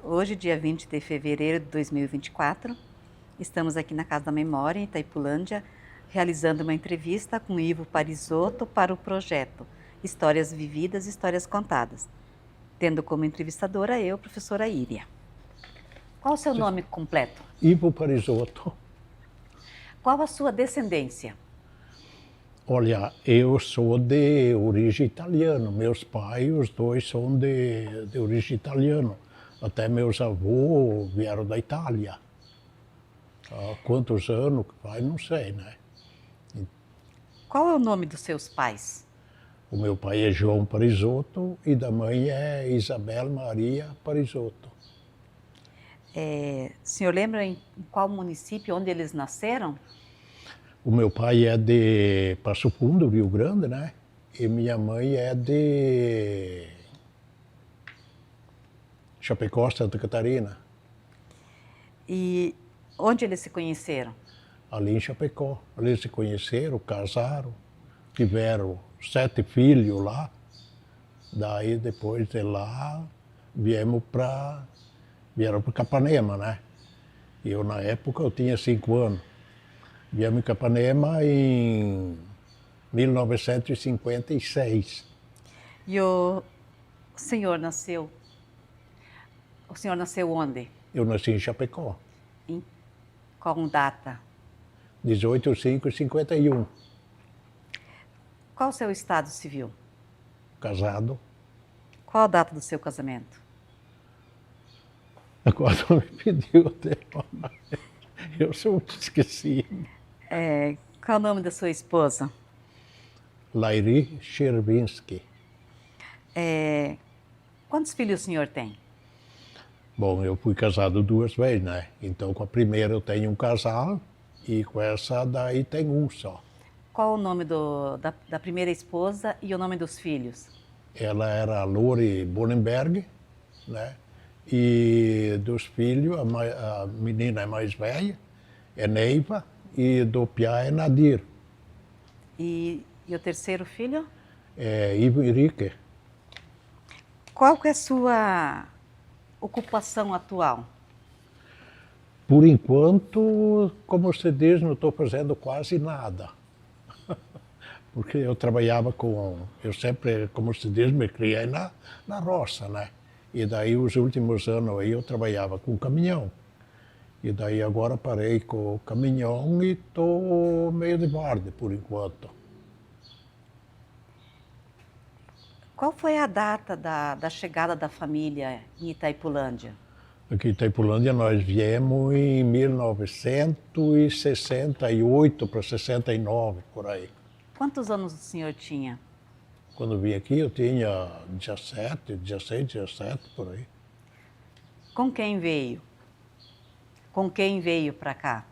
Hoje, dia 20 de fevereiro de 2024, estamos aqui na Casa da Memória, em Itaipulândia, realizando uma entrevista com Ivo Parisotto para o projeto Histórias Vividas, Histórias Contadas, tendo como entrevistadora eu, professora Íria. Qual o seu nome completo? Ivo Parisotto. Qual a sua descendência? Olha, eu sou de origem italiana. Meus pais, os dois são de origem italiana. Até meus avós vieram da Itália. Há quantos anos que faz, não sei, né? Qual é o nome dos seus pais? O meu pai é João Parisotto e da mãe é Isabel Maria Parisotto. O senhor lembra em qual município, onde eles nasceram? O meu pai é de Passo Fundo, Rio Grande, né? E minha mãe é de Chapecó, Santa Catarina. E onde eles se conheceram? Ali em Chapecó. Eles se conheceram, casaram, tiveram 7 filhos lá. Daí, depois de lá, vieram para Capanema, né? E eu, na época, eu tinha 5 anos. Viemos em Capanema em 1956. E o senhor nasceu? O senhor nasceu onde? Eu nasci em Chapecó, Em qual data? 18/5/51. Qual o seu estado civil? Casado. Qual a data do seu casamento? Agora não me pediu até. Eu sou muito esquecido. Qual o nome da sua esposa? Lairi Chervinsky. Quantos filhos o senhor tem? Bom, eu fui casado 2 vezes, né? Então, com a primeira eu tenho um casal e com essa daí tem um só. Qual o nome da primeira esposa e o nome dos filhos? Ela era a Lori Bonenberg, né? E dos filhos, a menina é mais velha, é Neiva, e do piá é Nadir. E o terceiro filho? É Ivo Henrique. Qual que é a sua ocupação atual? Por enquanto, como se diz, não estou fazendo quase nada. Porque eu trabalhava eu sempre, como se diz, me criei na roça, né? E daí os últimos anos aí eu trabalhava com caminhão. E daí agora parei com o caminhão e estou meio de varde por enquanto. Qual foi a data da chegada da família em Itaipulândia? Aqui em Itaipulândia nós viemos em 1968 para 69, por aí. Quantos anos o senhor tinha? Quando vim aqui eu tinha 17, 16, 17, por aí. Com quem veio? Com quem veio para cá?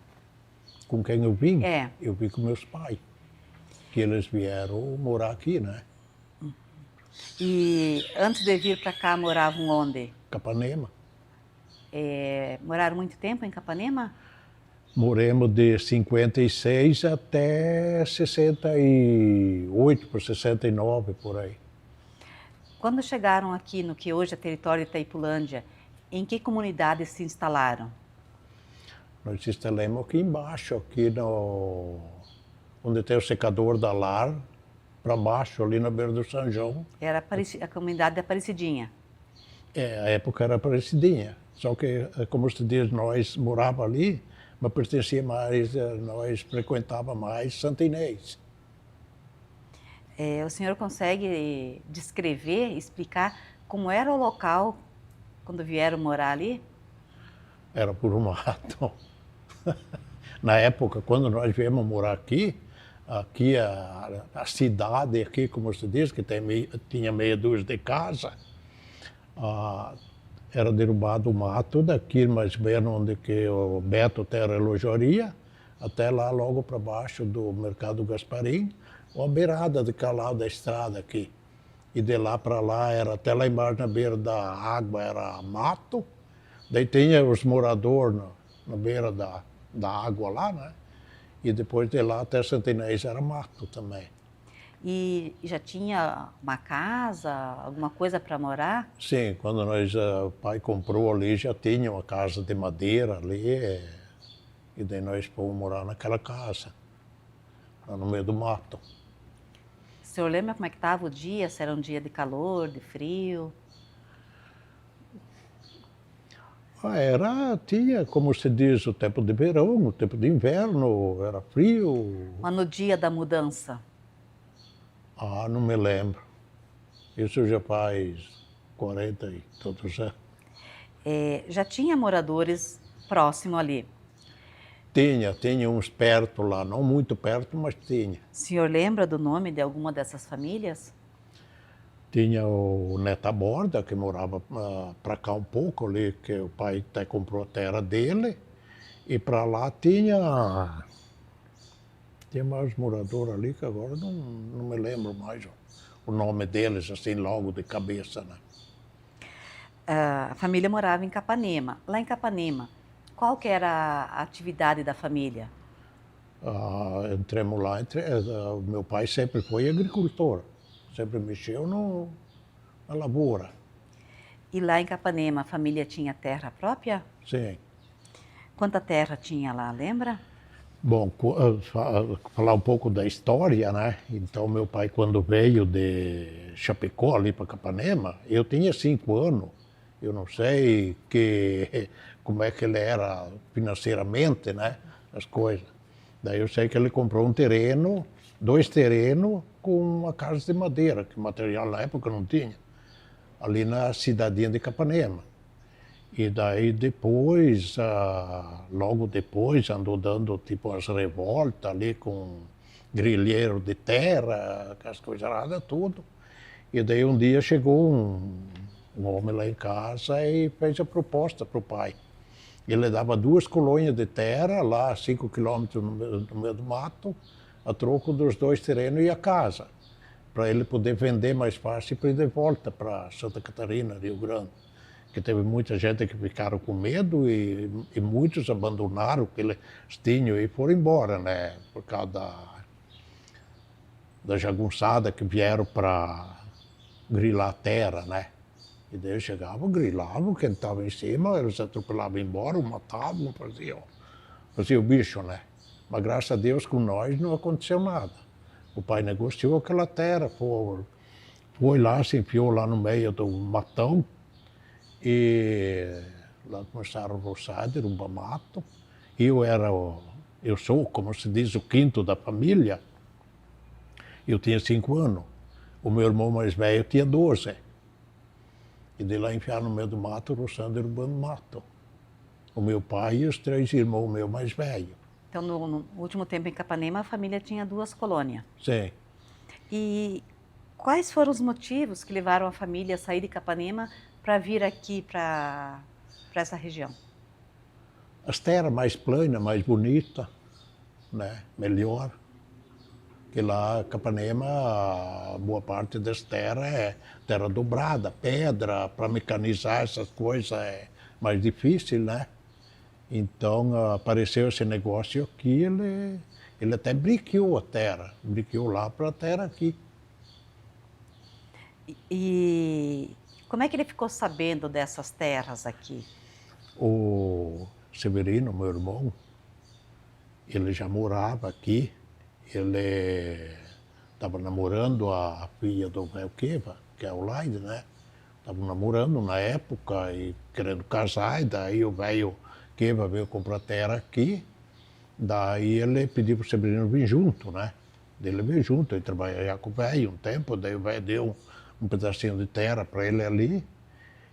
Com quem eu vim? É. Eu vim com meus pais, que eles vieram morar aqui, né? E antes de vir para cá, moravam onde? Capanema. Moraram muito tempo em Capanema? Moremos de 56 até 68 para 69, por aí. Quando chegaram aqui no que hoje é território de Itaipulândia, em que comunidades se instalaram? Nós nos instalamos aqui embaixo, onde tem o secador da Lar, para baixo, ali na beira do São João. Era a comunidade da Aparecidinha. A época era parecidinha. Só que, como se diz, nós morávamos ali, mas pertencia mais, nós frequentávamos mais Santa Inês. O senhor consegue descrever, explicar como era o local quando vieram morar ali? Era por um mato. Na época, quando nós viemos morar aqui a cidade, aqui, como se diz, que tinha meia dúzia de casa, era derrubado o mato daqui, mais ou menos onde que o Beto tem a relojoaria, até lá logo para baixo do Mercado Gasparim, uma beirada de calado da estrada aqui. E de lá para lá, era até lá embaixo na beira da água, era mato. Daí tinha os moradores na beira da água lá, né? E depois de lá até Santa Inês era mato também. E já tinha uma casa, alguma coisa para morar? Sim, quando o pai comprou ali, já tinha uma casa de madeira ali, e daí nós fomos morar naquela casa, lá no meio do mato. O senhor lembra como é que estava o dia? Se era um dia de calor, de frio? Tinha, como se diz, o tempo de verão, o tempo de inverno, era frio. Mas no dia da mudança? Não me lembro. Isso já faz 40 e tantos anos. Já tinha moradores próximo ali. Tinha uns perto lá, não muito perto, mas tinha. O senhor lembra do nome de alguma dessas famílias? Tinha o Neta Borda, que morava para cá um pouco ali, que o pai até comprou a terra dele. E para lá tinha mais morador ali, que agora não me lembro mais o nome deles, assim, logo de cabeça, né? A família morava em Capanema. Lá em Capanema, qual que era a atividade da família? Entramos lá, o meu pai sempre foi agricultor, sempre mexeu na lavoura. E lá em Capanema, a família tinha terra própria? Sim. Quanta terra tinha lá, lembra? Bom, falar um pouco da história, né? Então, meu pai, quando veio de Chapecó, ali para Capanema, eu tinha 5 anos. Eu não sei como é que ele era financeiramente, né? As coisas. Daí eu sei que ele comprou um terreno, 2 terrenos, com uma casa de madeira, que material na época não tinha, ali na cidadinha de Capanema. E daí depois, logo depois, andou dando tipo as revoltas ali com grilheiro de terra, as coisas erradas, tudo. E daí um dia chegou um homem lá em casa e fez a proposta para o pai. Ele dava 2 colônias de terra, lá a 5 quilômetros no meio do mato, a troco dos 2 terrenos e a casa, para ele poder vender mais fácil e para ir de volta para Santa Catarina, Rio Grande. Que teve muita gente que ficaram com medo e muitos abandonaram o que eles tinham e foram embora, né? Por causa da jagunçada que vieram para grilar a terra, né? E daí eles chegavam, grilavam, quem estava em cima, eles atropelavam embora, matavam, faziam o bicho, né? Mas graças a Deus com nós não aconteceu nada. O pai negociou aquela terra, foi lá, se enfiou lá no meio do matão, e lá começaram a roçar, derrubar mato. Eu sou, como se diz, o quinto da família. Eu tinha 5 anos. O meu irmão mais velho tinha 12. E de lá enfiaram no meio do mato, roçando, derrubando mato. O meu pai e os 3 irmãos meus mais velhos. Então, no último tempo em Capanema, a família tinha 2 colônias. Sim. E quais foram os motivos que levaram a família a sair de Capanema para vir aqui para essa região? As terras mais planas, mais bonitas, né? Melhor. Que lá, Capanema, a boa parte das terras é terra dobrada, pedra, para mecanizar essas coisas é mais difícil, né? Então, apareceu esse negócio aqui, ele até briqueou a terra, briqueou lá para a terra aqui. E como é que ele ficou sabendo dessas terras aqui? O Severino, meu irmão, ele já morava aqui, ele estava namorando a filha do velho Queva, que é o Laide, né? Estavam namorando na época e querendo casar, e daí o velho Queva veio comprar terra aqui, daí ele pediu para o Severino vir junto, né? Ele veio junto, ele trabalhava com o velho um tempo, daí o velho deu um pedacinho de terra para ele ali,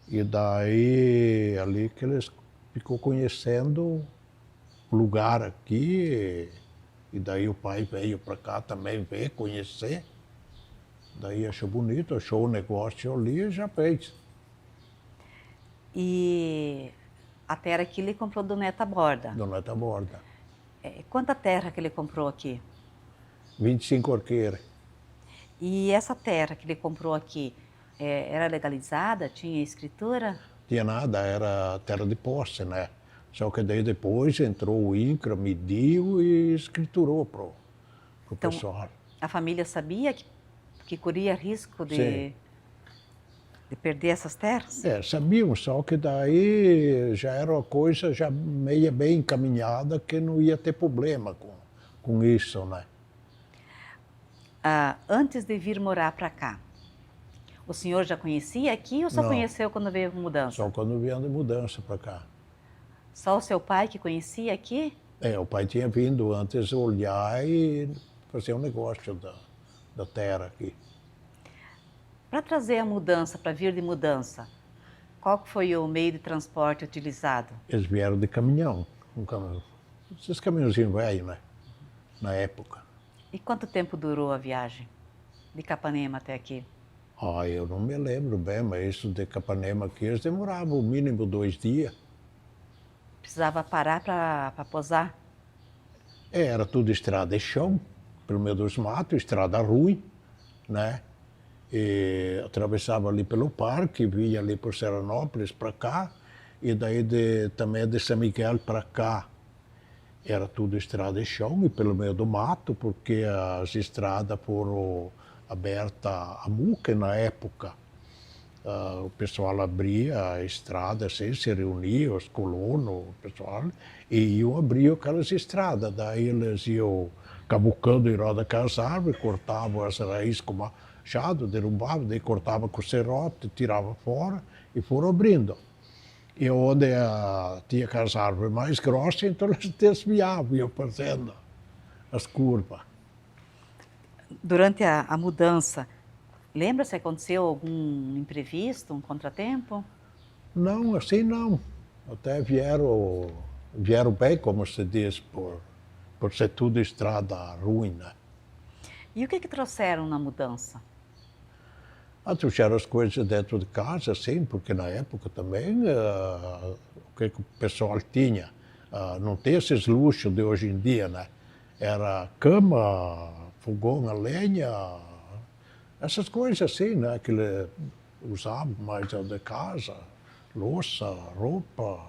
e daí ali que eles ficou conhecendo o lugar aqui, e daí o pai veio para cá também ver, conhecer, daí achou bonito, achou o negócio ali e já fez. E a terra que ele comprou do Neta Borda. Do Neta Borda. Quanta terra que ele comprou aqui? 25 orqueiras. E essa terra que ele comprou aqui, era legalizada? Tinha escritura? Tinha nada, era terra de posse, né? Só que daí depois entrou o INCRA, mediu e escriturou pro Então, pessoal. a família sabia que corria risco Sim. de perder essas terras? Sabiam, só que daí já era uma coisa já meio bem encaminhada que não ia ter problema com isso, né? Antes de vir morar para cá, o senhor já conhecia aqui ou só Não, conheceu quando veio mudança? só quando vieram de mudança para cá. Só o seu pai que conhecia aqui? O pai tinha vindo antes olhar e fazer um negócio da terra aqui. Para trazer a mudança, para vir de mudança, qual que foi o meio de transporte utilizado? Eles vieram de caminhão, esses caminhãozinhos velhos, né? Na época. E quanto tempo durou a viagem de Capanema até aqui? Eu não me lembro bem, mas isso de Capanema aqui, eles demoravam o mínimo 2 dias. Precisava parar para posar? Era tudo estrada de chão, pelo meio dos matos, estrada ruim, né? E atravessava ali pelo parque, vinha ali por Serranópolis para cá, e daí também de São Miguel para cá. Era tudo estrada de chão e pelo meio do mato, porque as estradas foram abertas a muque na época. O pessoal abria a estrada, assim, se reunia, os colonos, o pessoal, e iam abrir aquelas estradas. Daí eles iam cavucando em roda aquelas árvores, cortavam as raízes com machado, derrubavam, daí cortavam com serrote, tiravam fora e foram abrindo. E onde tinha aquelas árvores mais grossas, então eles desviavam, iam fazendo as curvas. Durante a mudança, lembra se aconteceu algum imprevisto, um contratempo? Não, assim não. Até vieram bem, como se diz, por ser tudo estrada ruim, né? E o que trouxeram na mudança? Trouxeram as coisas dentro de casa, sim, porque na época também o que o pessoal tinha, não tem esses luxos de hoje em dia, né? Era cama, fogão a lenha, essas coisas assim, né? Que ele usava mais de casa, louça, roupa.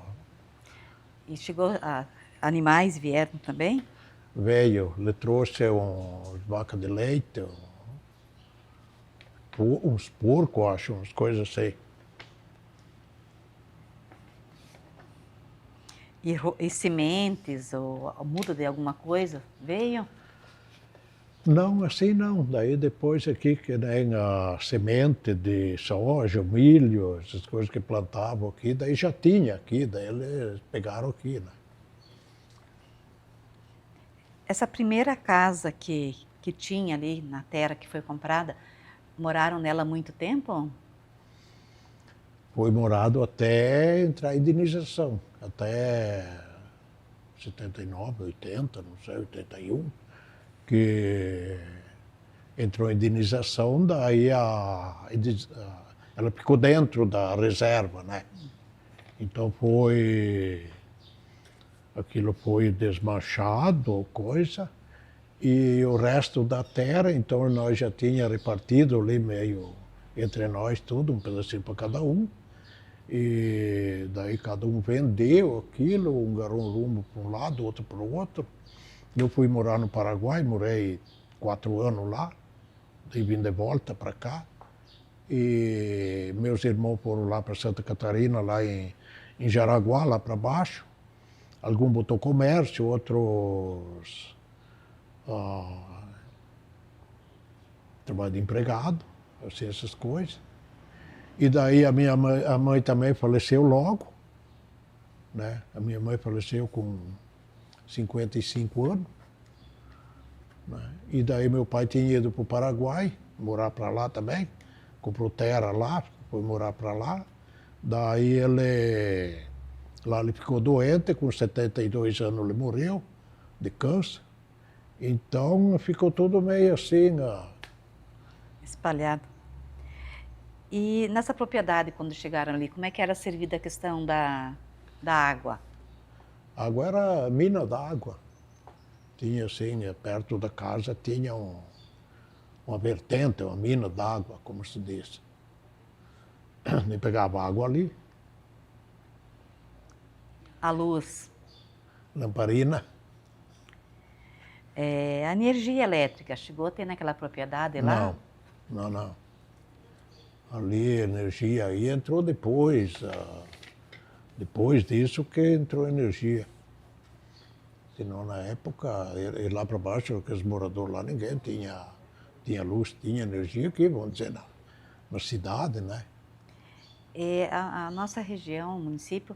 E chegou animais vieram também? Veio, ele trouxe umas vacas de leite, uns porcos, acho, umas coisas assim. E sementes ou muda de alguma coisa veio? Não, assim não. Daí depois aqui que nem a semente de soja, milho, essas coisas que plantavam aqui, daí já tinha aqui, daí eles pegaram aqui, né? Essa primeira casa que tinha ali na terra que foi comprada, moraram nela muito tempo? Foi morado até entrar a indenização, até 79, 80, não sei, 81, que entrou a indenização, daí ela ficou dentro da reserva, né? Então aquilo foi desmanchado, coisa, e o resto da terra, então nós já tínhamos repartido ali meio entre nós tudo, um pedacinho para cada um, e daí cada um vendeu aquilo, um garou um rumo para um lado, outro para o outro. Eu fui morar no Paraguai, morei 4 anos lá, daí vim de volta para cá, e meus irmãos foram lá para Santa Catarina, lá em Jaraguá, lá para baixo. Algum botou comércio, outros trabalho de empregado, assim, essas coisas. E daí a mãe também faleceu logo, né? A minha mãe faleceu com 55 anos. Né? E daí meu pai tinha ido para o Paraguai, morar para lá também, comprou terra lá, foi morar para lá. Daí lá ele ficou doente, com 72 anos ele morreu de câncer. Então ficou tudo meio assim. Espalhado. E nessa propriedade, quando chegaram ali, como é que era servida a questão da água? A água era mina d'água. Tinha assim, perto da casa tinha uma vertente, uma mina d'água, como se diz. E pegava água ali. A luz? Lamparina. A energia elétrica chegou a ter naquela propriedade lá? Não, não. Ali a energia aí entrou depois. Depois disso que entrou energia. Senão na época, e lá para baixo, aqueles moradores lá, ninguém tinha luz, tinha energia aqui, vamos dizer, na cidade, né? A nossa região, o município,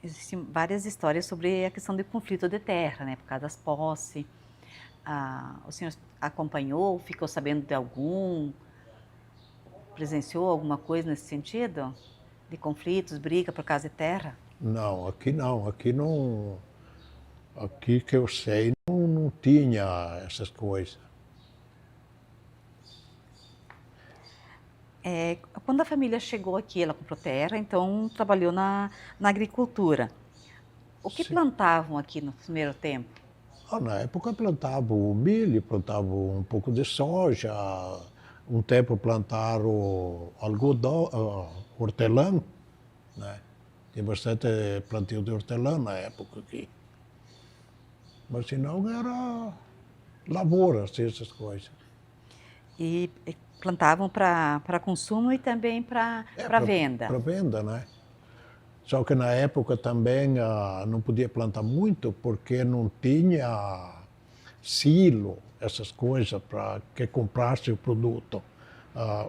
existem várias histórias sobre a questão do conflito de terra, né, por causa das posses. O senhor acompanhou, ficou sabendo de algum, presenciou alguma coisa nesse sentido? De conflitos, briga por causa de terra? Não, aqui não. Aqui não. Aqui que eu sei, não tinha essas coisas. Quando a família chegou aqui, ela comprou terra, então trabalhou na agricultura. O que Sim. plantavam aqui no primeiro tempo? Na época plantavam milho, plantavam um pouco de soja, um tempo plantaram algodão, hortelã, né? Tem bastante plantio de hortelã na época aqui. Mas se não era lavoura, assim, essas coisas. E plantavam para consumo e também para venda. Para venda, né? Só que na época também não podia plantar muito porque não tinha silo, essas coisas, para que comprasse o produto.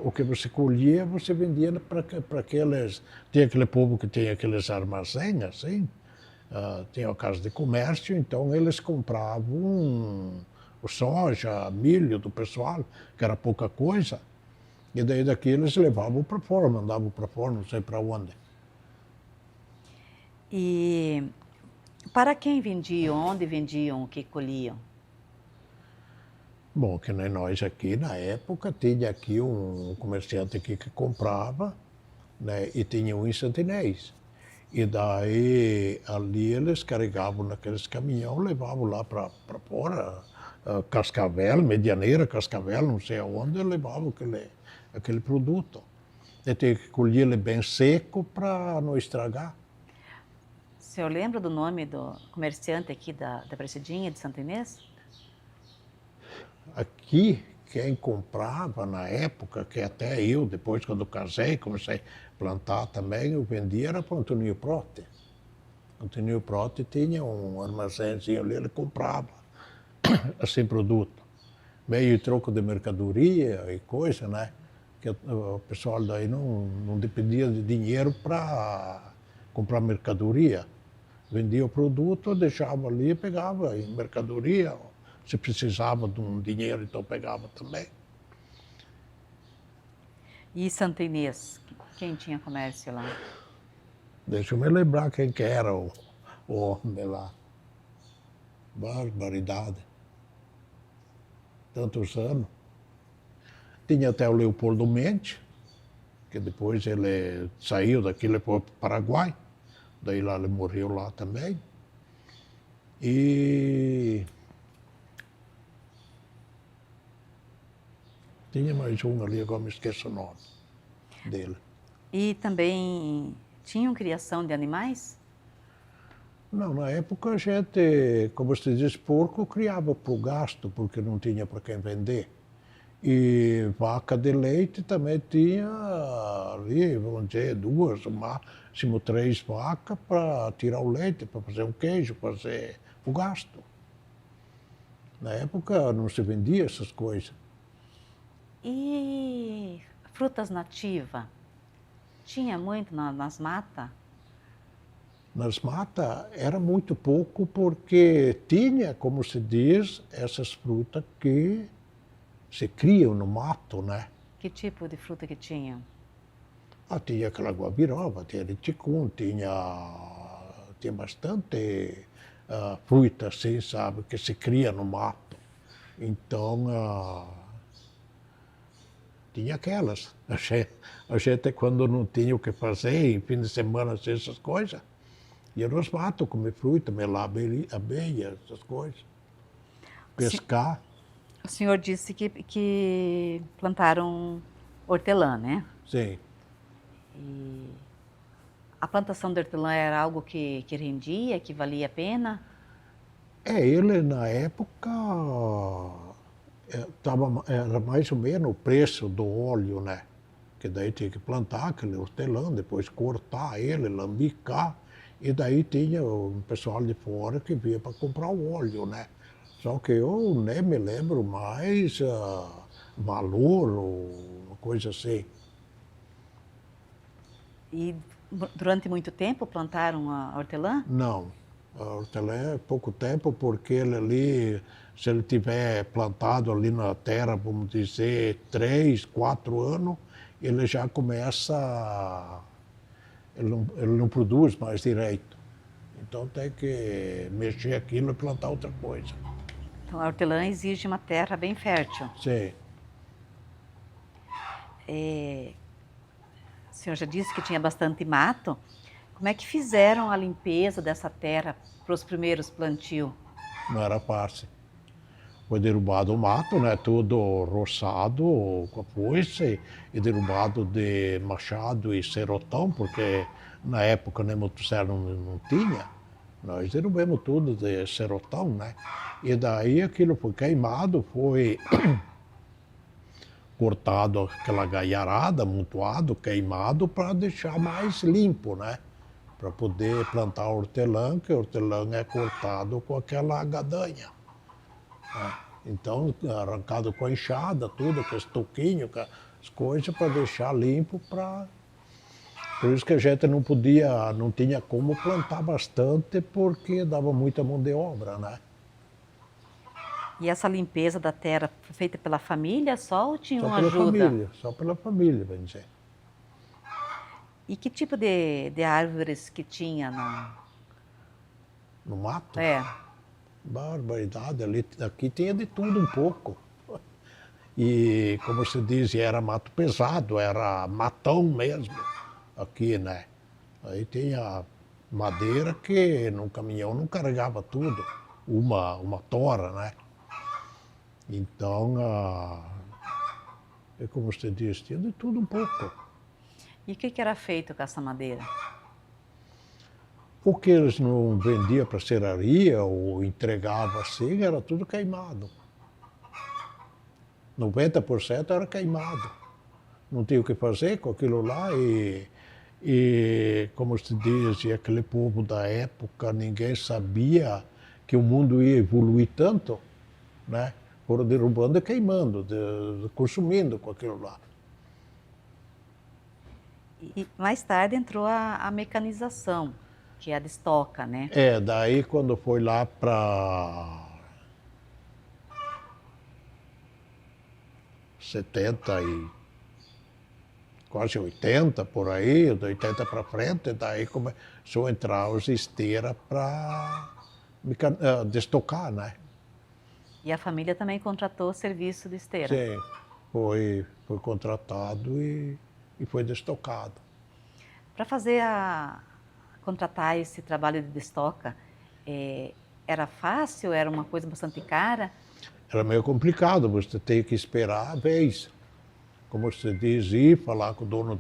O que você colhia, você vendia para aqueles... Tinha aquele povo que tinha aqueles armazéns, assim, tinha a casa de comércio, então eles compravam o soja, milho do pessoal, que era pouca coisa, e daí daqui eles levavam para fora, mandavam para fora, não sei para onde. E para quem vendiam, onde vendiam o que colhiam? Bom, que nem nós aqui, na época, tinha aqui um comerciante aqui que comprava, né, e tinha um em Santinés. E daí, ali eles carregavam naqueles caminhões, levavam lá para fora, Cascavel, Medianeira, Cascavel, não sei aonde, levavam aquele produto. E tinha que colher ele bem seco para não estragar. O senhor lembra do nome do comerciante aqui da Precidinha, de Santo Inês? Aqui, quem comprava na época, que até eu, depois quando casei, comecei a plantar também, eu vendia era para o Antoninho Prote. Antoninho Prote tinha um armazenzinho ali, ele comprava assim produto. Meio troco de mercadoria e coisa, né? Que o pessoal daí não dependia de dinheiro para comprar mercadoria. Vendia o produto, deixava ali, pegava em mercadoria. Se precisava de um dinheiro, então pegava também. E Santo Inês, quem tinha comércio lá? Deixa eu me lembrar quem que era o homem lá. Barbaridade. Tantos anos. Tinha até o Leopoldo Mendes, que depois ele saiu daqui, ele foi para o Paraguai. Daí lá ele morreu lá também. E tinha mais um ali, agora me esqueço o nome dele. E também tinham criação de animais? Não, na época a gente, como se diz, porco criava para o gasto, porque não tinha para quem vender. E vaca de leite também tinha ali, vamos dizer, duas, máximo três vacas para tirar o leite, para fazer um queijo, fazer o gasto. Na época não se vendia essas coisas. E frutas nativas? Tinha muito nas matas? Nas matas era muito pouco porque tinha, como se diz, essas frutas que se criam no mato, né? Que tipo de fruta que tinha? Tinha aquela guabiroba, tinha liticum, tinha bastante fruta, assim, sabe, que se cria no mato. Então, tinha aquelas. A gente, quando não tinha o que fazer, em fim de semana, assim, essas coisas, ia nos matos comer fruta, melar abelha, essas coisas. Pescar. O senhor disse que plantaram hortelã, né? Sim. E a plantação de hortelã era algo que rendia, que valia a pena? Ele na época Era mais ou menos o preço do óleo, né? Que daí tinha que plantar aquele hortelã, depois cortar ele, lambicar, e daí tinha o pessoal de fora que vinha para comprar o óleo, né? Só que eu nem me lembro mais valor ou uma coisa assim. E durante muito tempo plantaram a hortelã? Não, a hortelã é pouco tempo, porque ele ali, se ele tiver plantado ali na terra, vamos dizer, 3, 4 anos, ele já começa, ele não produz mais direito. Então tem que mexer aquilo e plantar outra coisa. Então a hortelã exige uma terra bem fértil. Sim. O senhor já disse que tinha bastante mato. Como é que fizeram a limpeza dessa terra para os primeiros plantios? Não era fácil. Foi derrubado o mato, né? Tudo roçado com a foice e derrubado de machado e serotão, porque na época nem motosserra não tinha. Nós derrubamos tudo de serotão, né? E daí aquilo foi queimado, foi cortado aquela gaiarada, amontoado, queimado para deixar mais limpo, né? Para poder plantar hortelã, que hortelã é cortado com aquela gadanha. Né? Então, arrancado com a enxada, tudo, com esse toquinho, com as coisas, para deixar limpo, para... Por isso que a gente não podia, não tinha como plantar bastante, porque dava muita mão de obra, né? E essa limpeza da terra foi feita pela família só ou tinha Só uma pela ajuda? família, só pela família, vamos dizer. E que tipo de árvores que tinha No mato, É, barbaridade, ali, aqui tinha de tudo um pouco. E, como se diz, era mato pesado, era matão mesmo, aqui, né? Aí tinha madeira que no caminhão não carregava tudo, uma tora, né? Então, é como você diz, tinha de tudo um pouco. e o que era feito com essa madeira? O que eles não vendiam para serraria ou entregavam assim, era tudo queimado. 90% era queimado. Não tinha o que fazer com aquilo lá e como se diz, e aquele povo da época, ninguém sabia que o mundo ia evoluir tanto, né? Foram derrubando e queimando, consumindo com aquilo lá. E mais tarde entrou a mecanização, que é a de estoca, né? Daí quando foi lá para 70 e quase 80 por aí, de 80 para frente, daí começou a entrar as esteiras para destocar, né? E a família também contratou o serviço de esteira. Sim, foi contratado e foi destocado. Para fazer contratar esse trabalho de destoca, era fácil? Era uma coisa bastante cara? Era meio complicado, você tem que esperar a vez. Como você diz, ir falar com o dono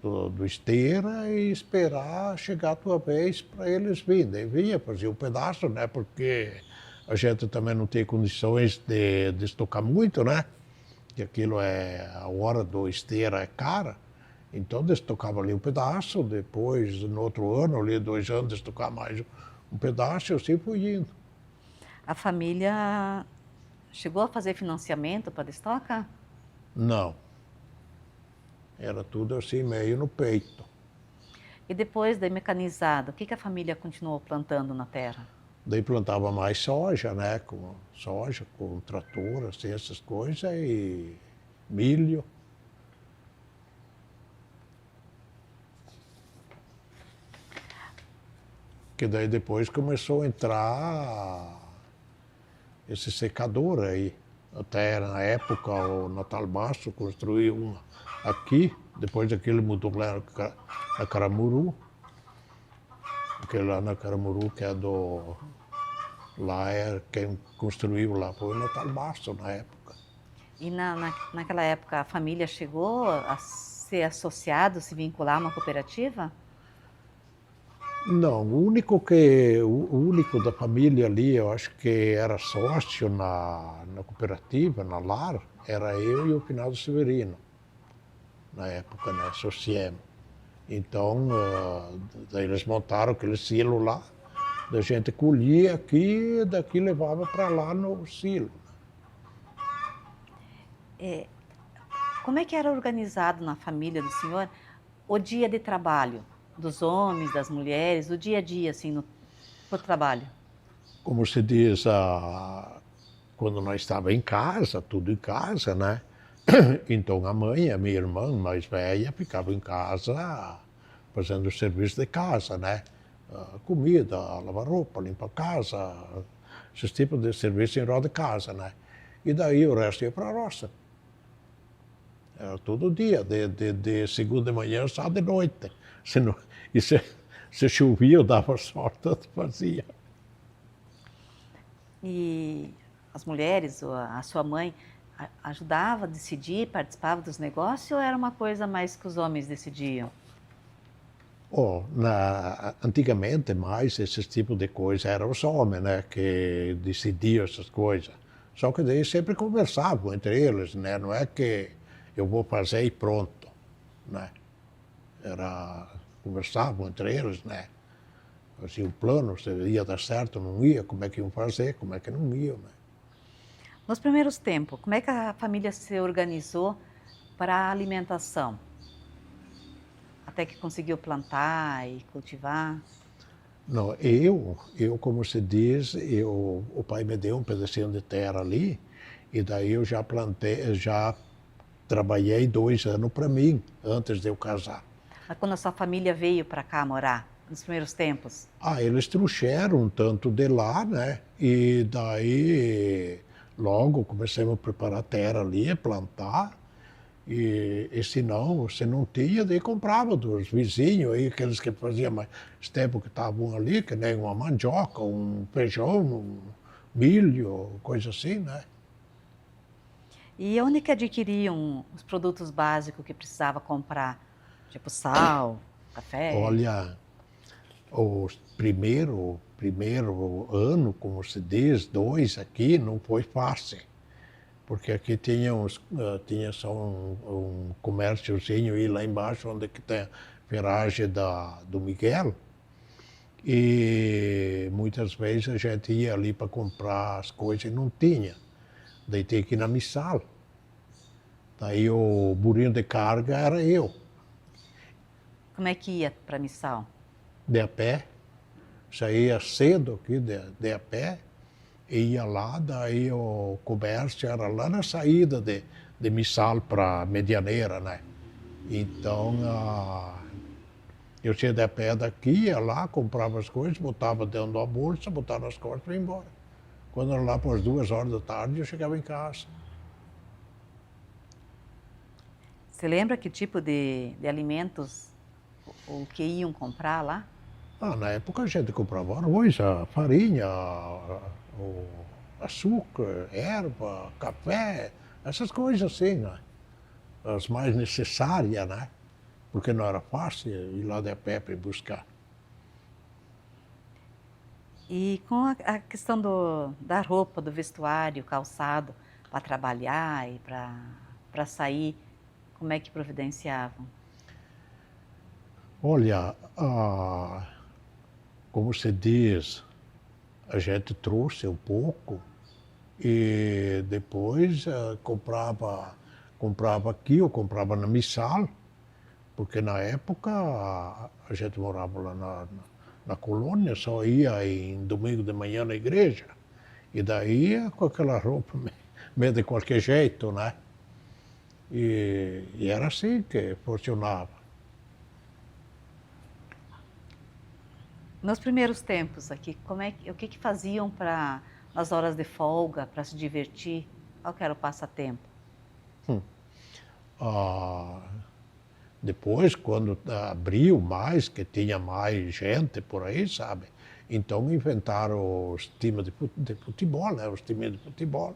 do esteira e esperar chegar a tua vez para eles virem. Daí vinha, fazia um pedaço, né? Porque a gente também não tem condições de estocar muito, né? Que aquilo a hora do esteira é cara. Então destocava ali um pedaço, depois no outro ano, ali 2 anos, destocar mais um pedaço e assim fui indo. A família chegou a fazer financiamento para destoca? Não. Era tudo assim, meio no peito. E depois de mecanizado, o que a família continuou plantando na terra? Daí plantava mais soja, né? Soja, com trator, assim, essas coisas, e milho. Que daí depois começou a entrar esse secador aí. Até na época o Natal Basso construiu uma aqui, depois daquele mudou lá na Caramuru. Aquele lá na Caramuru que é do... Lá quem construiu lá foi o Natal Basso na época. E naquela época a família chegou a ser associado, se vincular a uma cooperativa? Não, o único da família ali, eu acho que era sócio na cooperativa, na LAR, era eu e o Finado Severino, na época, né, Sociemo. Então, daí eles montaram aquele silo lá, da gente colhia aqui, daqui levava para lá no silo. Como é que era organizado na família do senhor o dia de trabalho dos homens, das mulheres, o dia a dia, assim, no trabalho? Como se diz, quando nós estávamos em casa, tudo em casa, né? Então a mãe, a minha irmã mais velha, ficava em casa fazendo o serviço de casa, né? Comida, lavar roupa, limpar a casa, esses tipos de serviço em roda de casa, né? E daí o resto ia para a roça. Era todo dia, de segunda de manhã, sábado de noite. Se não, e se chovia, eu dava sorte, eu fazia. E as mulheres, ou a sua mãe, ajudava a decidir, participava dos negócios, ou era uma coisa mais que os homens decidiam? Antigamente, mais esses tipos de coisas eram os homens, né, que decidiam essas coisas. Só que daí sempre conversavam entre eles, né, não é que eu vou fazer e pronto, né. Conversavam entre eles, né, faziam um plano, se ia dar certo, não ia, como é que iam fazer, como é que não iam, né. Nos primeiros tempos, como é que a família se organizou para a alimentação? Até que conseguiu plantar e cultivar? Não, eu como se diz, o pai me deu um pedacinho de terra ali, e daí eu já plantei, já trabalhei 2 anos para mim, antes de eu casar. Mas quando a sua família veio para cá morar, nos primeiros tempos? Eles trouxeram um tanto de lá, né? E daí logo comecemos a preparar a terra ali, plantar. E se não, se não tinha, daí comprava dos vizinhos aí, aqueles que faziam mais tempo que estavam ali, que nem uma mandioca, um feijão, um milho, coisa assim, né? E onde que adquiriam os produtos básicos que precisava comprar? Tipo sal, café? Olha, o primeiro ano, como se diz, 2 aqui, não foi fácil. Porque aqui tinha só um comérciozinho aí lá embaixo, onde que tem a ferragem do Miguel. E muitas vezes a gente ia ali para comprar as coisas e não tinha. Daí tinha que ir na Missal. Daí o burrinho de carga era eu, Como é que ia para a missão? de a pé. Saía cedo aqui de a pé, ia lá, daí o comércio era lá na saída de Missal para Medianeira, né? Então, eu tinha de a pé daqui, ia lá, comprava as coisas, botava dentro da bolsa, botava nas costas e ia embora. Quando era lá por 2 horas da tarde, eu chegava em casa. Você lembra que tipo de alimentos o que iam comprar lá? Na época a gente comprava arroz, a farinha, o açúcar, erva, café, essas coisas assim, né? As mais necessárias, né? Porque não era fácil ir lá de a pé para ir buscar. E com a questão da roupa, do vestuário, calçado, para trabalhar e para sair, como é que providenciavam? Olha, como se diz, a gente trouxe um pouco e depois comprava aqui ou comprava na Missal, porque na época a gente morava lá na colônia, só ia em domingo de manhã na igreja. E daí ia com aquela roupa meio de qualquer jeito, né? E era assim que funcionava. Nos primeiros tempos aqui, o que que faziam nas horas de folga, para se divertir? Qual que era o passatempo? Ah, Depois, quando abriu mais, que tinha mais gente por aí, sabe? Então inventaram os times de futebol, né? Os times de futebol.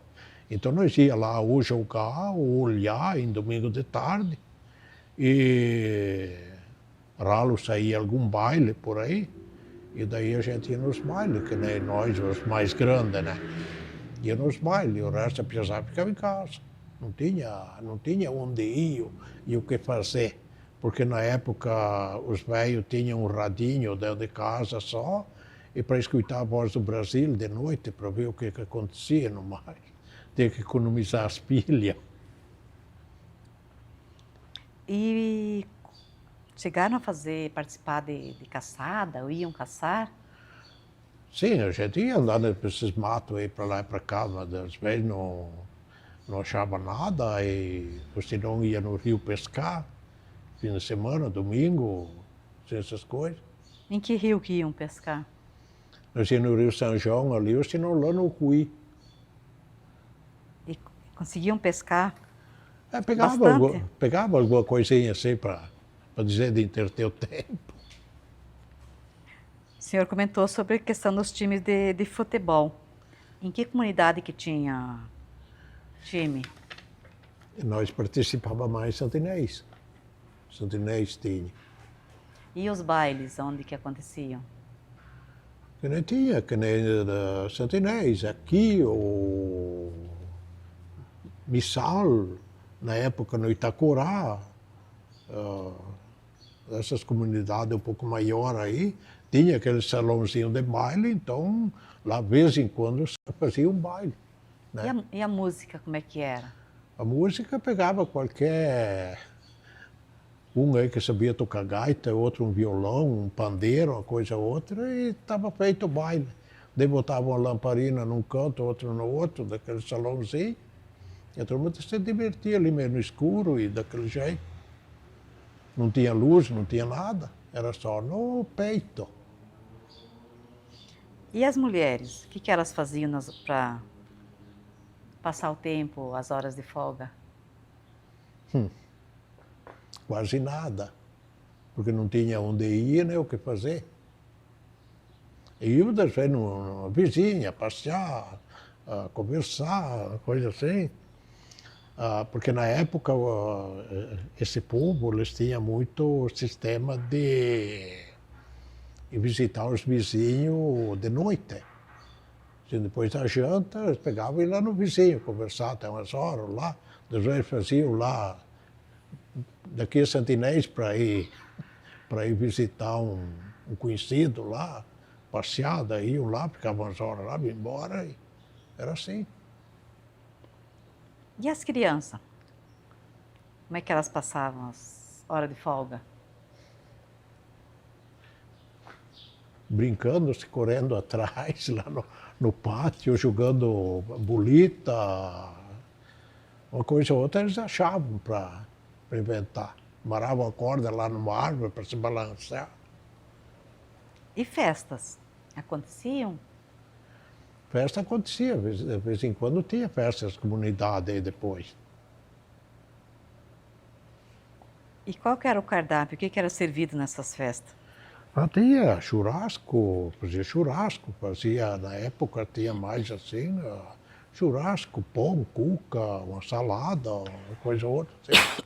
Então nós ia lá ou jogar ou olhar em domingo de tarde. E ralo saía algum baile por aí. E daí a gente ia nos bailes, que nem nós, os mais grandes, né? Ia nos bailes, e o resto, apesar, ficava em casa. Não tinha onde ir e o que fazer. Porque na época os velhos tinham um radinho dentro de casa só, e para escutar a voz do Brasil de noite, para ver o que acontecia no mais. Tinha que economizar as pilhas. E chegaram a participar de caçada, ou iam caçar? Sim, a gente ia andando por esses matos aí para lá e para cá, mas às vezes não achava nada, e ou se não ia no rio pescar, fim de semana, domingo, essas coisas. Em que rio que iam pescar? Nós íamos no Rio São João ali, ou se não lá no Cuí. E conseguiam pescar Pegava bastante? pegava alguma coisinha assim para dizer de entreter o tempo. O senhor comentou sobre a questão dos times de futebol. Em que comunidade que tinha time? E nós participávamos mais em Santinés. Santinés tinha. E os bailes, onde que aconteciam? Que nem Santinés, aqui, o Missal, na época no Itacorá, essas comunidades um pouco maiores aí, tinha aquele salãozinho de baile, então lá de vez em quando fazia um baile. Né? E a música, como é que era? A música pegava qualquer. Um aí que sabia tocar gaita, outro um violão, um pandeiro, uma coisa ou outra, e estava feito o baile. Daí botava uma lamparina num canto, outro no outro, daquele salãozinho, e a turma se divertia ali meio no escuro e daquele jeito. Não tinha luz, não tinha nada, era só no peito. E as mulheres, o que elas faziam para passar o tempo, as horas de folga? Quase nada, porque não tinha onde ir nem o que fazer. E eu, às vezes, numa vizinha, passear, conversar, coisa assim. Porque na época esse povo, eles tinham muito sistema de visitar os vizinhos de noite. Assim, depois da janta, eles pegavam e iam lá no vizinho, conversar até umas horas lá. Às vezes faziam lá, daqui a Santinés, para ir visitar um conhecido lá, passear, daí iam lá, ficavam umas horas lá, iam embora, e era assim. E as crianças? Como é que elas passavam as horas de folga? Brincando, se correndo atrás, lá no pátio, jogando bolita, uma coisa ou outra eles achavam para inventar. Amarravam a corda lá numa árvore para se balançar. E festas? Aconteciam? Festa acontecia, de vez em quando tinha festas na comunidade aí depois. E qual que era o cardápio? O que era servido nessas festas? Tinha churrasco, fazia, na época tinha mais assim, churrasco, pão, cuca, uma salada, uma coisa ou outra. Assim.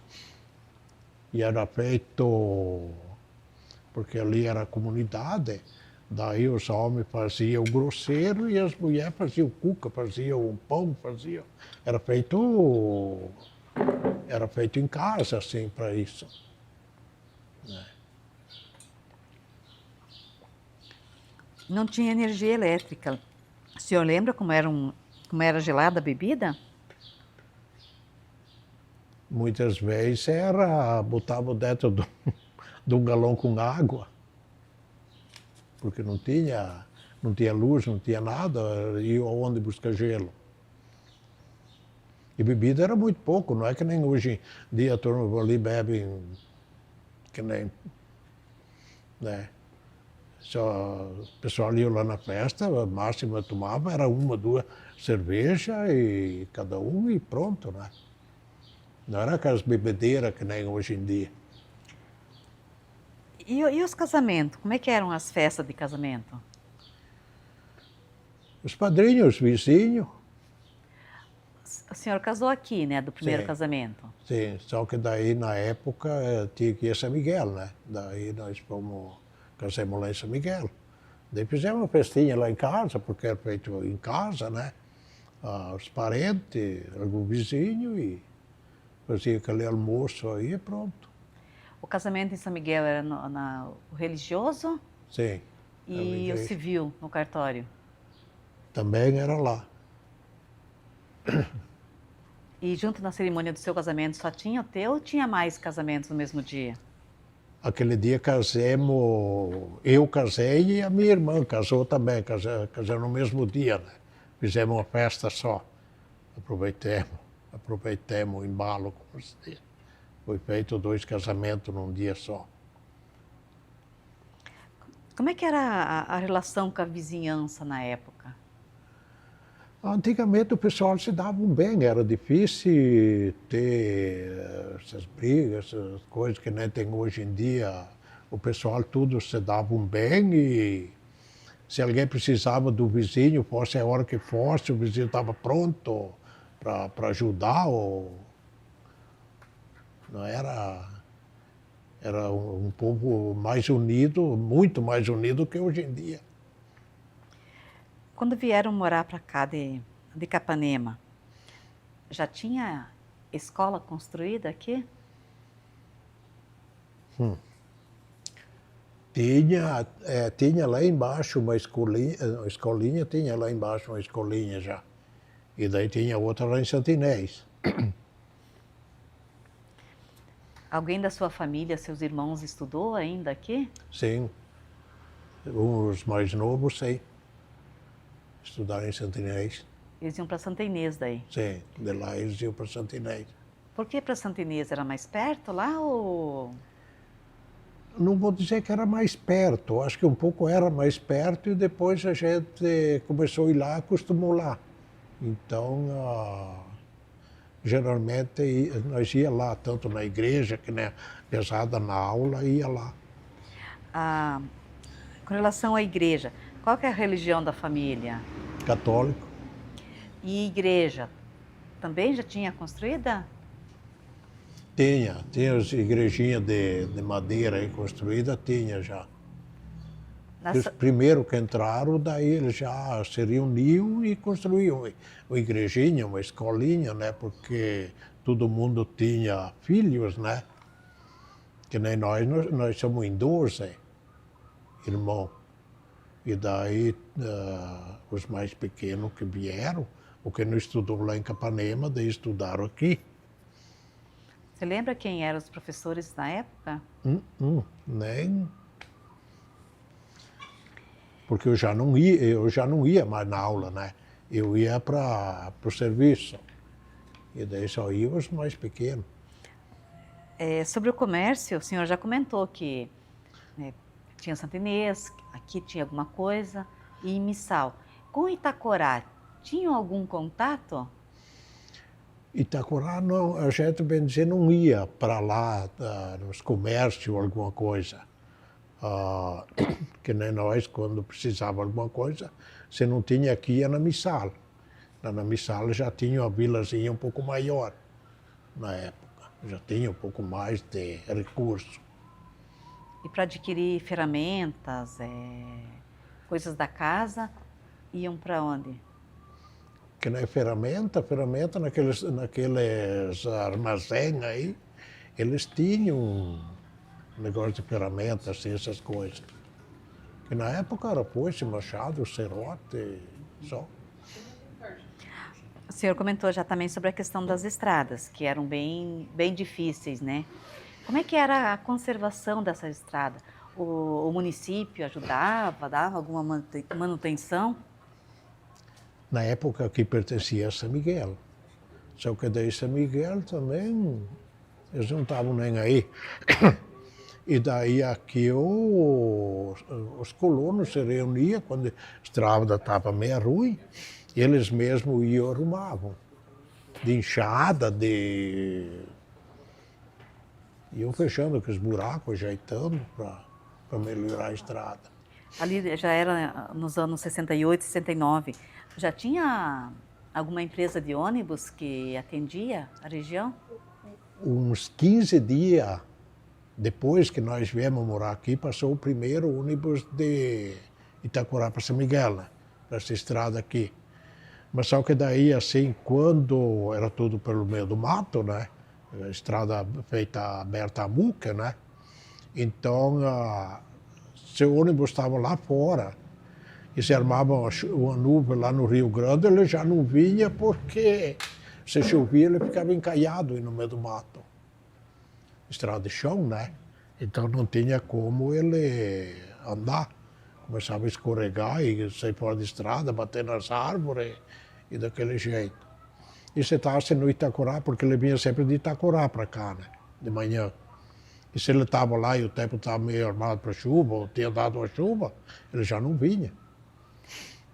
E era feito, porque ali era a comunidade, daí os homens faziam o grosseiro e as mulheres faziam cuca, faziam o pão, faziam. Era feito em casa, assim, para isso. Não tinha energia elétrica. O senhor lembra como era gelada a bebida? Muitas vezes botava dentro de um galão com água, porque não tinha luz, não tinha nada, ia aonde buscar gelo. E bebida era muito pouco, não é que nem hoje em dia a turma ali bebe que nem, né? Só o pessoal ia lá na festa, a máxima tomava era uma, duas cervejas e cada um e pronto, né? Não era aquelas bebedeiras que nem hoje em dia. E os casamentos? Como é que eram as festas de casamento? Os padrinhos, os vizinhos. O senhor casou aqui, né, do primeiro Sim. casamento? Sim, só que daí na época tinha que ir a São Miguel, né? Daí nós casamos lá em São Miguel. Daí fizemos uma festinha lá em casa, porque era feito em casa, né? Os parentes, algum vizinho, e fazia aquele almoço aí e pronto. O casamento em São Miguel era o religioso Sim. e o civil no cartório? Também era lá. E junto na cerimônia do seu casamento só tinha o teu ou tinha mais casamentos no mesmo dia? Aquele dia casemos, eu casei e a minha irmã casou também, casou no mesmo dia, né? Fizemos uma festa só, aproveitemos o embalo, como se diz. Foi feito 2 casamentos num dia só. Como é que era a relação com a vizinhança na época? Antigamente o pessoal se dava bem, era difícil ter essas brigas, essas coisas que nem tem hoje em dia. O pessoal tudo se dava bem e se alguém precisava do vizinho, fosse a hora que fosse, o vizinho estava pronto para ajudar. Não era um povo mais unido, muito mais unido que hoje em dia. Quando vieram morar para cá de Capanema, já tinha escola construída aqui? Tinha lá embaixo uma escolinha, tinha lá embaixo uma escolinha já. E daí tinha outra lá em Santinés. Alguém da sua família, seus irmãos, estudou ainda aqui? Sim, os mais novos, sim. Estudaram em Santinés. Eles iam para Santa Inês daí. Sim, de lá eles iam para Santinés. Por que para Santa Inês? Era mais perto lá ou... Não vou dizer que era mais perto, acho que um pouco era mais perto e depois a gente começou a ir lá, acostumou lá. Então, geralmente nós ia lá, tanto na igreja que na pesada na aula, ia lá. Com relação à igreja, qual que é a religião da família? Católico. E igreja, também já tinha construída? Tinha as igrejinhas de madeira aí construída, tinha já. Os primeiros que entraram, daí eles já se reuniam e construíam uma igrejinha, uma escolinha, né? Porque todo mundo tinha filhos, né? Que nem nós somos em 12 irmãos. E daí os mais pequenos que vieram, o que não estudou lá em Capanema, daí estudaram aqui. Você lembra quem eram os professores na época? Nem. Porque eu já não ia mais na aula, né? Eu ia para o serviço. E daí só iam os mais pequenos. Sobre o comércio, o senhor já comentou que tinha Santa Inês, aqui tinha alguma coisa, e em Missal. Com Itacorá, tinham algum contato? Itacorá, não, a gente, bem dizer, não ia para lá nos comércios ou alguma coisa. Que nem nós, quando precisava alguma coisa, se não tinha aqui, ia na Missal. Na Missal já tinha uma vilazinha um pouco maior, na época. Já tinha um pouco mais de recurso. E para adquirir ferramentas, coisas da casa, iam para onde? Que nem ferramenta naqueles armazéns aí, eles tinham um negócio de ferramentas, assim, essas coisas. Que na época era foice, machado, serrote, só. O senhor comentou já também sobre a questão das estradas, que eram bem difíceis, né? Como é que era a conservação dessa estrada? O município ajudava, dava alguma manutenção? Na época que pertencia a São Miguel. Só que daí São Miguel também, eles não estavam nem aí. E daí aqui os colonos se reuniam quando a estrada estava meio ruim, eles mesmos iam e arrumavam. De enxada, iam fechando aqueles buracos, ajeitando para melhorar a estrada. Ali já era nos anos 68, 69. Já tinha alguma empresa de ônibus que atendia a região? Uns 15 dias depois que nós viemos morar aqui, passou o primeiro ônibus de Itacorá para São Miguel, né? Para essa estrada aqui. Mas só que daí, assim, quando era tudo pelo meio do mato, né? A estrada feita aberta a muca, né? Então, se o ônibus estava lá fora e se armava uma nuvem lá no Rio Grande, ele já não vinha porque se chovia ele ficava encalhado no meio do mato. Estrada de chão, né? Então não tinha como ele andar. Começava a escorregar e sair fora da estrada, bater nas árvores e daquele jeito. E se estava no Itacorá, porque ele vinha sempre de Itacorá para cá, né? De manhã. E se ele estava lá e o tempo estava meio armado para chuva, ou tinha dado uma chuva, ele já não vinha.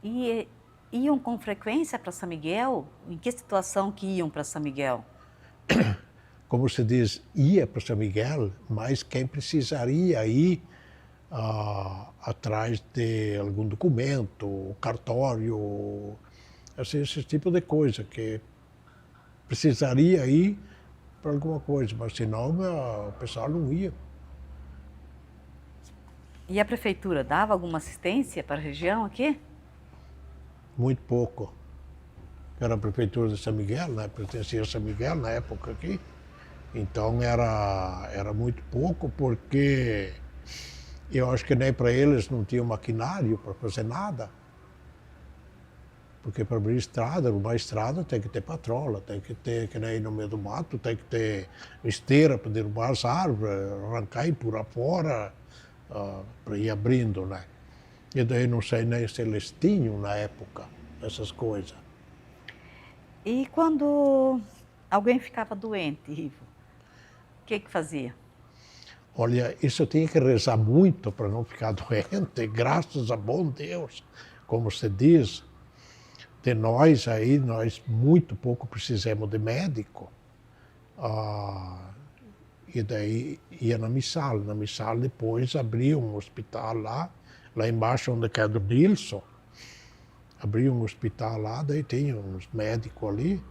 E iam com frequência para São Miguel? Em que situação que iam para São Miguel? Como se diz, ia para São Miguel, mas quem precisaria ir atrás de algum documento, cartório, assim, esse tipo de coisa, que precisaria ir para alguma coisa, mas senão o pessoal não ia. E a prefeitura dava alguma assistência para a região aqui? Muito pouco. Era a prefeitura de São Miguel, né? Pertencia a São Miguel na época aqui. Então era muito pouco, porque eu acho que nem para eles não tinha maquinário para fazer nada. Porque para abrir estrada, uma estrada tem que ter patrola, tem que ter, que nem no meio do mato, tem que ter esteira para derrubar as árvores, arrancar e pular fora, para ir abrindo, né? E daí não sei nem se eles tinham na época essas coisas. E quando alguém ficava doente, Ivo, o que fazia? Olha, isso eu tinha que rezar muito para não ficar doente, graças a bom Deus, como se diz. De nós aí, nós muito pouco precisamos de médico. E daí ia na Missal. Na Missal depois abriu um hospital lá embaixo onde é do Nilson. Abriu um hospital lá, daí tinha uns médicos ali.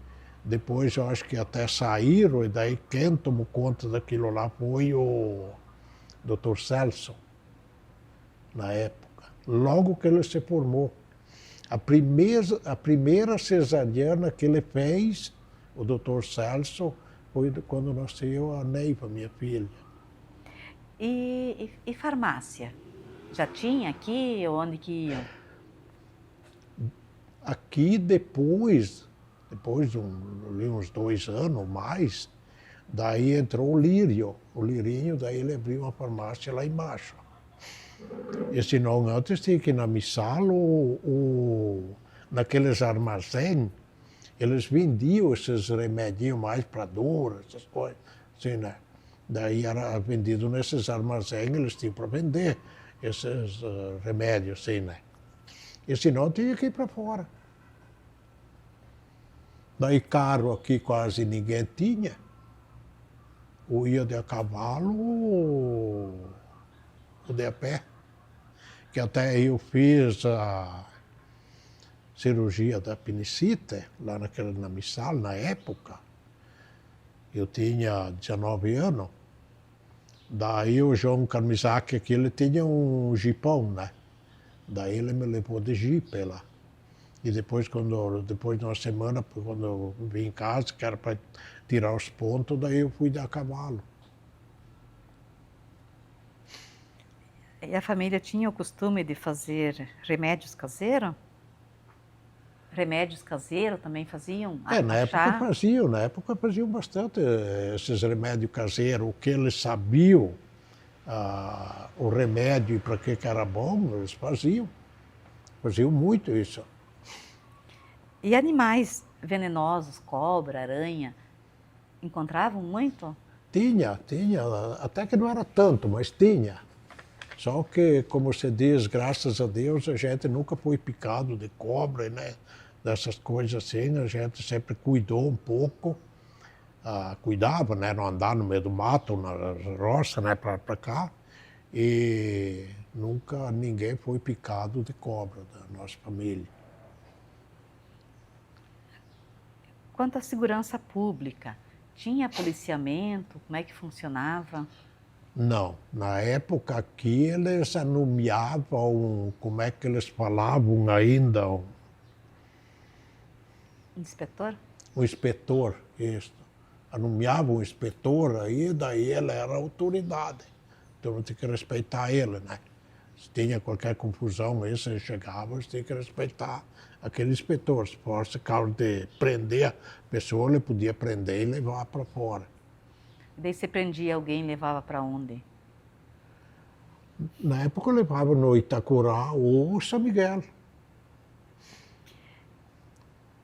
Depois eu acho que até saíram, e daí quem tomou conta daquilo lá foi o Dr. Celso, na época. Logo que ele se formou. A primeira cesariana que ele fez, o Dr. Celso, foi quando nasceu a Neiva, minha filha. E farmácia? Já tinha aqui? Onde que iam? Aqui depois de uns 2 anos ou mais, daí entrou o Lírio. O Lirinho, daí ele abriu uma farmácia lá embaixo. E senão antes tinha que ir na Missal ou naqueles armazéns, eles vendiam esses remédios mais para dor, essas coisas, assim, né? Daí era vendido nesses armazéns, eles tinham para vender esses remédios, assim, né? E senão tinha que ir para fora. Daí carro aqui quase ninguém tinha. Ou ia de a cavalo ou de a pé. Que até eu fiz a cirurgia da apendicite, lá na Missal, na época. Eu tinha 19 anos. Daí o João Carmizak aqui, ele tinha um jipão, né? Daí ele me levou de jipe lá. E depois de uma semana, quando eu vim em casa, que era para tirar os pontos, daí eu fui dar a cavalo. E a família tinha o costume de fazer remédios caseiros? Remédios caseiros também faziam? Na época faziam bastante esses remédios caseiros, o que eles sabiam, o remédio e para que era bom, eles faziam muito isso. E animais venenosos, cobra, aranha, encontravam muito? Tinha, até que não era tanto, mas tinha. Só que, como se diz, graças a Deus, a gente nunca foi picado de cobra, né? Dessas coisas assim, a gente sempre cuidou um pouco, cuidava, né? Não andar no meio do mato, na roça, né? Para cá. E nunca ninguém foi picado de cobra da nossa família. Quanto à segurança pública, tinha policiamento? Como é que funcionava? Não, na época aqui eles anunciavam, como é que eles falavam ainda, Inspetor? o inspetor, isso. Anunciavam o inspetor aí, daí ele era a autoridade. Então tinha que respeitar ele, né? Se tinha qualquer confusão, esse chegava, você tinha que respeitar aquele inspetor. Se fosse causa de prender a pessoa, ele podia prender e levar para fora. E daí você prendia alguém e levava para onde? Na época eu levava no Itacurá ou São Miguel.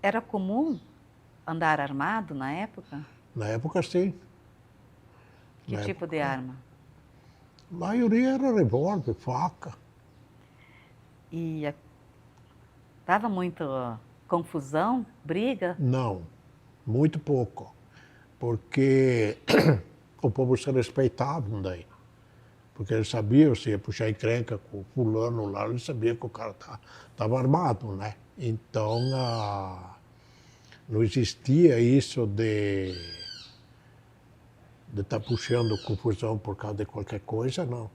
Era comum andar armado na época? Na época, sim. Que Na tipo de época, arma? a maioria era revólver, faca. E dava muita confusão, briga? Não, muito pouco. Porque o povo se respeitava daí. Porque eles sabiam, se ia puxar encrenca com o fulano lá, eles sabiam que o cara estava armado, né? Então, não existia isso de estar puxando confusão por causa de qualquer coisa, não.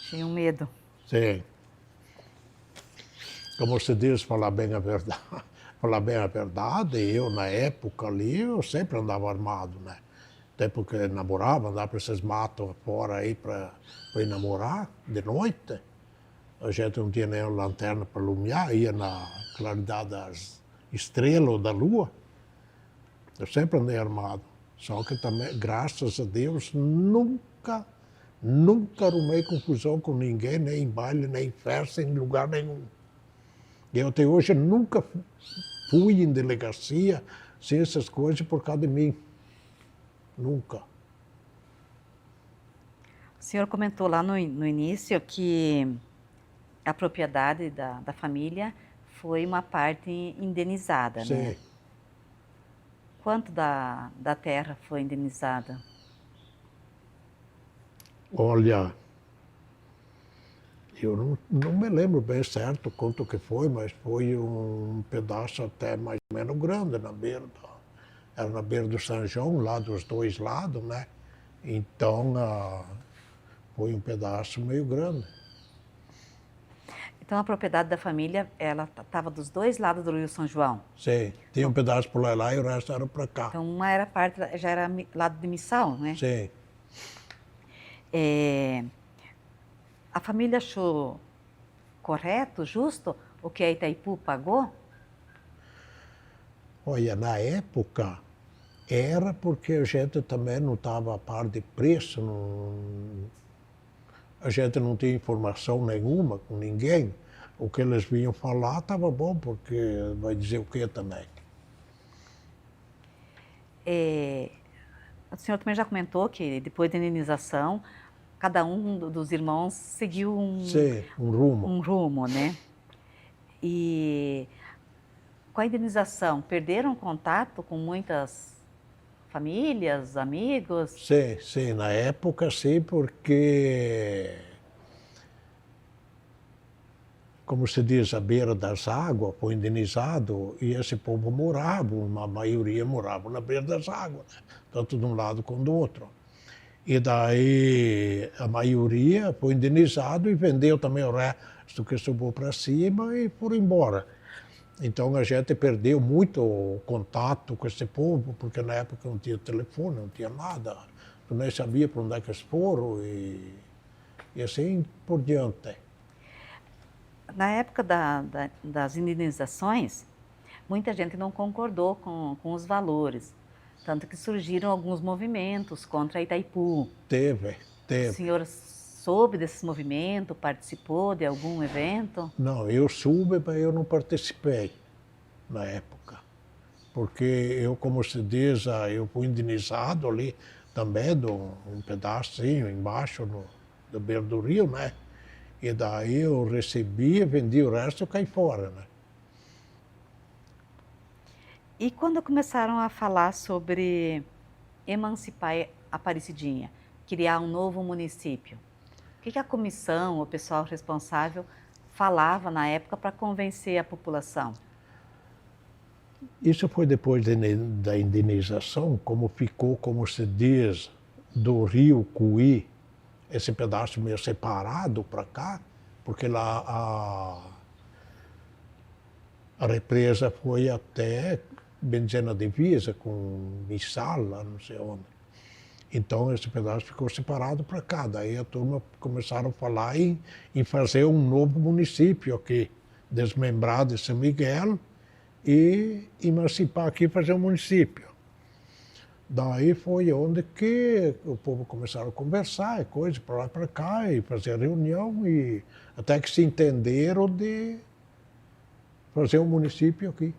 Tinham medo. Sim. Como se diz, falar bem a verdade, falar bem a verdade, eu na época ali, eu sempre andava armado, né? Até porque namorava, andava para esses matos fora aí para ir namorar de noite. A gente não tinha nem lanterna para iluminar, ia na claridade das estrelas ou da lua. Eu sempre andei armado. Só que também, graças a Deus, nunca arrumei confusão com ninguém, nem em baile, nem em festa, em lugar nenhum. Eu até hoje nunca fui em delegacia sem essas coisas por causa de mim. Nunca. O senhor comentou lá no início que a propriedade da família foi uma parte indenizada, Sim. né? Quanto da terra foi indenizada? Olha, eu não me lembro bem certo quanto que foi, mas foi um pedaço até mais ou menos grande na beira. Era na beira do São João, lá dos dois lados, né? Então, foi um pedaço meio grande. Então a propriedade da família, ela estava dos dois lados do Rio São João. Sim, tinha um pedaço por lá e o resto era para cá. Então uma era parte, já era lado de Missal, né? Sim. A família achou correto, justo, o que a Itaipu pagou? Olha, na época era porque a gente também não estava a par de preço, a gente não tinha informação nenhuma com ninguém. O que eles vinham falar estava bom, porque vai dizer o quê também. O senhor também já comentou que depois da indenização, cada um dos irmãos seguiu Sim, um rumo. um rumo, né? E com a indenização, perderam contato com muitas famílias, amigos? Sim, sim, na época sim, porque, como se diz, à beira das águas, foi indenizado e esse povo morava, uma maioria morava na beira das águas, né? Tanto de um lado como do outro. E daí a maioria foi indenizado e vendeu também o resto que subiu para cima e foram embora. Então a gente perdeu muito contato com esse povo, porque na época não tinha telefone, não tinha nada. Tu nem sabia para onde é que eles foram e assim por diante. Na época das indenizações, muita gente não concordou com os valores, tanto que surgiram alguns movimentos contra a Itaipu. Teve. O senhor soube desse movimento, participou de algum evento? Não, eu soube, mas eu não participei na época. Porque eu, como se diz, eu fui indenizado ali também, um pedacinho embaixo, do beira do rio, né? E daí eu recebi, vendi o resto e caí fora, né? E quando começaram a falar sobre emancipar Aparecidinha, criar um novo município, o que a comissão, o pessoal responsável, falava na época para convencer a população? Isso foi depois da indenização, como ficou, como se diz, do rio Cuí esse pedaço meio separado para cá, porque lá a represa foi até, bem dizer, na divisa com Missal, lá não sei onde. Então esse pedaço ficou separado para cá. Daí a turma começaram a falar em fazer um novo município aqui, desmembrar de São Miguel e emancipar aqui e fazer um município. Daí foi onde que o povo começaram a conversar, e coisa para lá e para cá, e fazer reunião, e até que se entenderam de fazer um município aqui.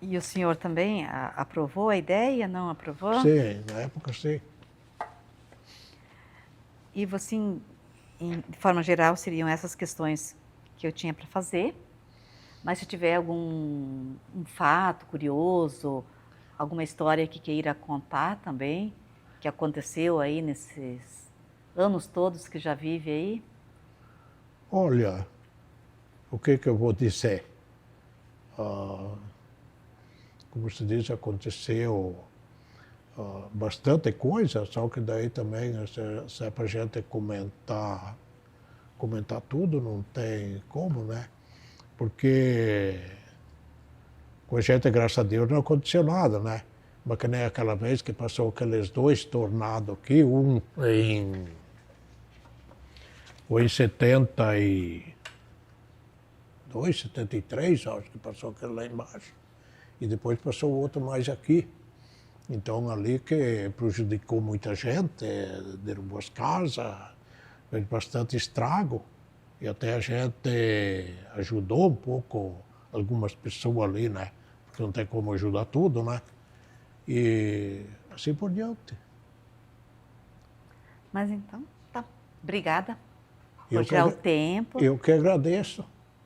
E o senhor também aprovou a ideia, não aprovou? Sim, na época sim. E você, de forma geral, seriam essas questões que eu tinha para fazer. Mas se tiver algum fato curioso, alguma história que queira contar também, que aconteceu aí nesses anos todos que já vive aí? Olha, o que eu vou dizer? Como se diz, aconteceu bastante coisa, só que daí também, se é para a gente comentar tudo, não tem como, né? Porque com a gente, graças a Deus, não aconteceu nada, né? Mas que nem aquela vez que passou aqueles 2 tornados aqui, um foi em 72, 73, acho que passou aquele lá embaixo. E depois passou outro mais aqui. Então ali que prejudicou muita gente, derrubou as casas, fez bastante estrago. E até a gente ajudou um pouco algumas pessoas ali, né? Porque não tem como ajudar tudo, né? E assim por diante. Mas então, tá. Obrigada Eu por que tirar o agra- tempo. Eu que agradeço.